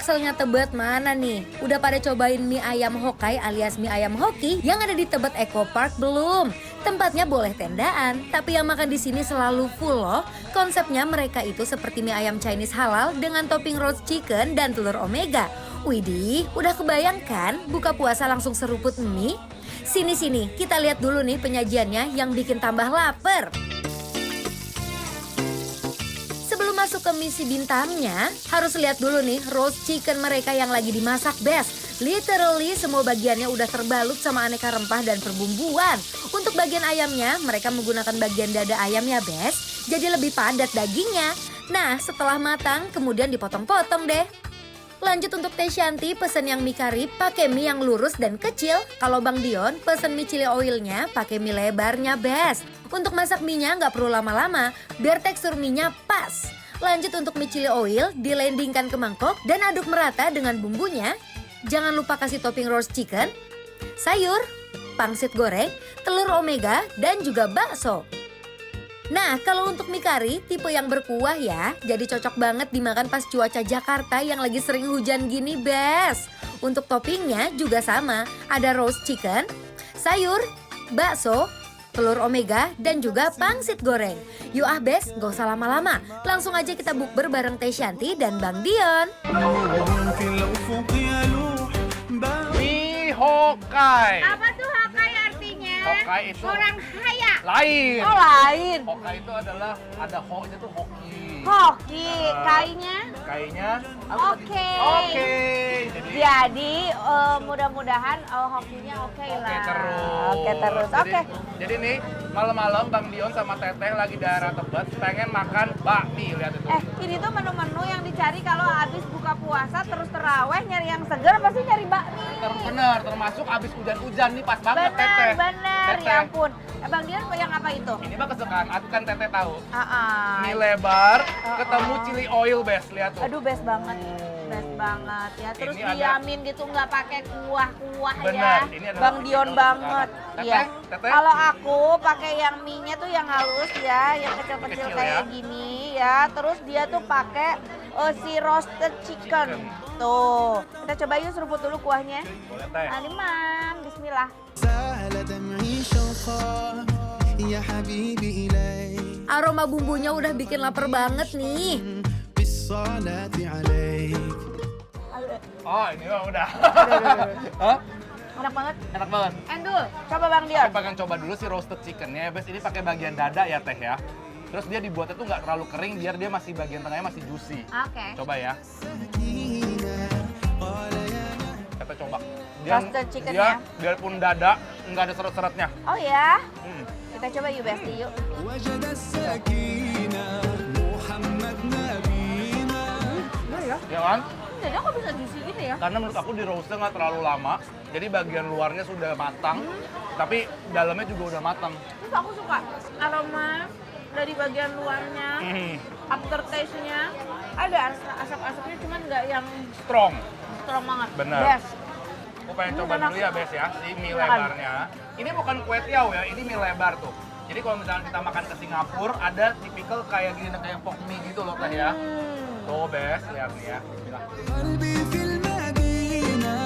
Jakselnya Tebet mana nih? Udah pada cobain mie ayam Hokkai alias mie ayam hoki yang ada di Tebet Eco Park belum? Tempatnya boleh tendaan, tapi yang makan di sini selalu full loh. Konsepnya mereka itu seperti mie ayam Chinese halal dengan topping roast chicken dan telur omega. Widih, udah kebayangkan buka puasa langsung seruput mie? Sini-sini, kita lihat dulu nih penyajiannya yang bikin tambah lapar. Sebelum masuk ke misi bintangnya, harus lihat dulu nih roast chicken mereka yang lagi dimasak best. Literally semua bagiannya udah terbalut sama aneka rempah dan perbumbuan. Untuk bagian ayamnya, mereka menggunakan bagian dada ayamnya best, jadi lebih padat dagingnya. Nah, setelah matang, kemudian dipotong-potong deh. Lanjut untuk Teh Shanti pesen yang mie kari pakai mie yang lurus dan kecil. Kalau Bang Dion pesen mie chili oilnya pakai mie lebarnya best. Untuk masak mie-nya nggak perlu lama-lama biar tekstur mie-nya pas. Lanjut untuk mie chili oil dilandingkan ke mangkok dan aduk merata dengan bumbunya. Jangan lupa kasih topping roast chicken, sayur, pangsit goreng, telur omega dan juga bakso. Nah, kalau untuk mie kari, tipe yang berkuah ya, jadi cocok banget dimakan pas cuaca Jakarta yang lagi sering hujan gini, best. Untuk toppingnya juga sama, ada roast chicken, sayur, bakso, telur omega, dan juga pangsit goreng. Yuk ah best, gak usah lama-lama, langsung aja kita bukber bareng Teh Shanti dan Bang Dion. Mie Hokkai. Apa tuh Hokkai artinya? Hokkai itu orang kaya. lain. Oh lain. Hokkai itu adalah ada ho-nya tuh hoki. Hoki, kainya. Kayaknya Oke. Oke. Jadi mudah-mudahan hokinya oke lah. Oke terus. Oke terus. Jadi- Oke. Jadi nih malam-malam Bang Dion sama Teteh lagi daerah Tebet pengen makan bakmi, lihat itu. Ini tuh menu-menu yang dicari kalau habis buka puasa terus terawih nyari yang seger pasti nyari bakmi. Bener, termasuk abis hujan-hujan nih pas banget Teteh. Bener, Teteh. ya ampun. Bang Dion yang apa itu? Ini mah kesukaan, aku kan Teteh tahu. Mie Mie lebar, ketemu chili oil best, lihat tuh. Aduh best banget. Best banget ya. Terus Ini ada- diamin gitu nggak pakai kuah-kuah ya. Bener, ini adalah Bang mie Dion yang banget. kesukaan. Iya. Teteh? Kalau aku pakai yang mie-nya tuh yang halus ya, yang kecil-kecil Kecil kayak ya. gini ya. Terus dia tuh pakai si roasted chicken. Tuh. Kita coba yuk seruput dulu kuahnya. Boleh Teh. Nah, Mam, bismillah. سال دمعي شوقا يا حبيبي إليك Aroma bumbunya udah bikin lapar banget nih. بالصلاة عليك Oh ini mah udah. Hah? Enak banget. Enak banget. Endul, coba Bang Dion. Kita pengen coba dulu si roasted chickennya ya, Bes. Ini pakai bagian dada ya, Teh ya. Terus dia dibuatnya tuh nggak terlalu kering, biar dia masih bagian tengahnya masih juicy. Oke. Coba ya, سكينة قال يا kita coba. Roasted chicken dia ya. biarpun dada nggak ada seret-seretnya. Oh ya. Hmm. Kita coba yuk Besti yuk. وجد السكينة محمد نبينا Ya kan? Jadi kok bisa juicy gini ya? Karena menurut aku di roastnya nggak terlalu lama, jadi bagian luarnya sudah matang, tapi dalamnya juga udah matang. Terus aku suka aroma dari bagian luarnya, Hmm. aftertaste-nya ada asap-asapnya cuman nggak yang Strong. strong banget. Bener. Best. Aku pengen Ini coba enak. dulu ya, Bes ya, si mie Silakan. lebarnya. Ini bukan kue tiaw ya, ini mie lebar tuh. Jadi kalau misalnya kita makan ke Singapura, ada tipikal kayak gini, kayak pok mie gitu loh, Teh ya. Tuh, Bes, lihat nih ya. Bismillah. قلبي في المدينة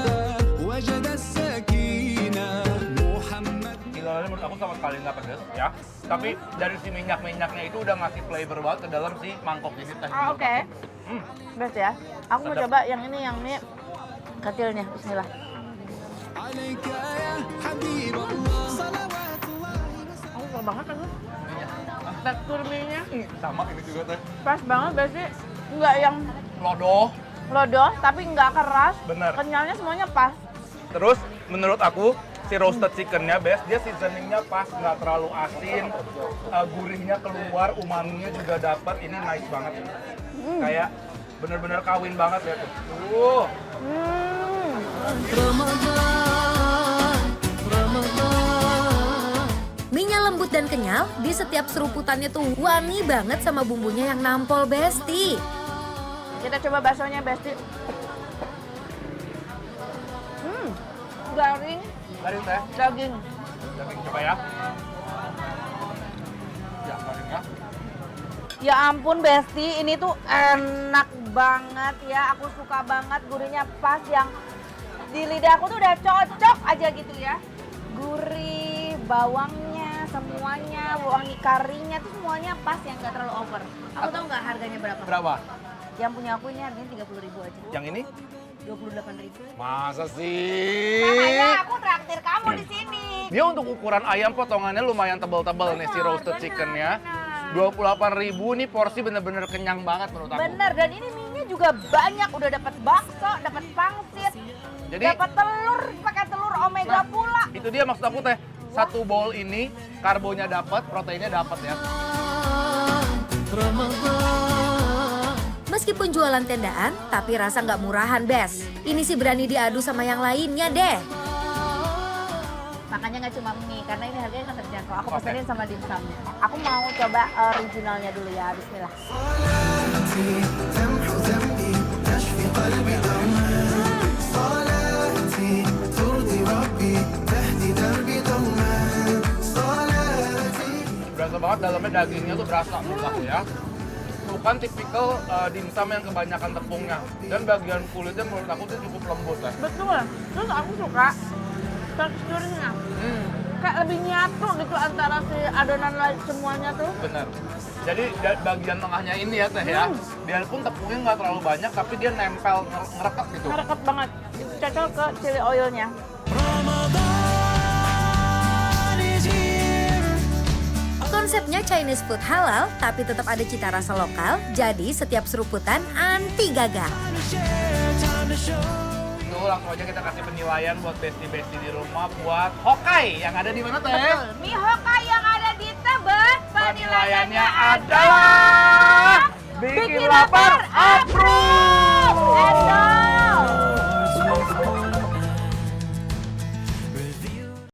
وجد السكينة محمد Gila, menurut aku sama sekali nggak pedes ya. Tapi dari si minyak-minyaknya itu udah ngasih flavor banget ke dalam si mangkok ini Teh. Ah, oke. Hmm. Best ya. Aku mau Sedap. coba yang ini yang mie kecilnya. Bismillah. عليك يا حبيب الله صلوات الله Aku suka banget aku. Ininya. Ah, Tekstur mie-nya sama ini juga Teh. pas banget Besti. Nggak yang Lodoh. lodoh tapi nggak keras. Bener. Kenyalnya semuanya pas. Terus menurut aku si roasted chickennya best, dia seasoningnya pas, nggak terlalu asin, gurihnya keluar, umaminya juga dapat. Ini nice banget, kayak bener-bener kawin banget ya tuh. Mie-nya lembut dan kenyal, di setiap seruputannya tuh wangi banget sama bumbunya yang nampol Besti. Kita coba baksonya Besti. Garing Garing Teh, daging. daging coba ya. Ya garingnya. Ya ampun Besti, ini tuh enak banget ya. Aku suka banget, gurihnya pas, yang di lidah aku tuh udah cocok aja gitu ya. Gurih, bawangnya, semuanya, wangi karinya tuh semuanya pas, yang gak terlalu over. Aku tahu nggak harganya berapa? Berapa? Yang punya aku ini harganya 30.000 aja. Yang ini? 28.000. Masa sih? Makanya aku traktir kamu di sini. Dia untuk ukuran ayam potongannya lumayan tebal-tebal nih si roasted chickennya. 28.000 nih porsi bener-bener kenyang banget menurut aku. Bener, dan ini mie-nya juga banyak. Udah dapat bakso, dapat pangsit, Jadi dapat telur, pakai telur omega pula. itu dia maksud aku teh. Satu bowl ini karbonya dapat, proteinnya dapat ya. Meskipun jualan tendaan, tapi rasa nggak murahan, Bes. Ini sih berani diadu sama yang lainnya deh. Makanya nggak cuma mie, karena ini harganya kan terjangkau. Aku Oke. pesenin sama dimsumnya. Aku mau coba originalnya dulu ya, bismillah. تمحو ذنبي تشفي قلبي دوما صلاتي ترضي ربي تهدي دربي دوما صلاتي Berasa banget dalamnya dagingnya tuh berasa menurut aku ya. Bukan tipikal dimsum yang kebanyakan tepungnya. Dan bagian kulitnya menurut aku tuh cukup lembut ya. Betul. Terus aku suka teksturnya. Kayak lebih nyatu gitu antara si adonan semuanya tuh. Bener. Jadi bagian tengahnya ini ya teh ya. Biarpun tepungnya nggak terlalu banyak, tapi dia nempel ngerekat gitu. Ngerekat banget. Cocok ke chili oilnya. Konsepnya Chinese food halal, tapi tetap ada cita rasa lokal. Jadi setiap seruputan anti gagal. Itu langsung aja kita kasih penilaian buat besti-besti di rumah buat Hokkai yang ada di mana teh? Betul. Mie Hokkai yang ada di Tebet, Penilaiannya adalah bikin lapar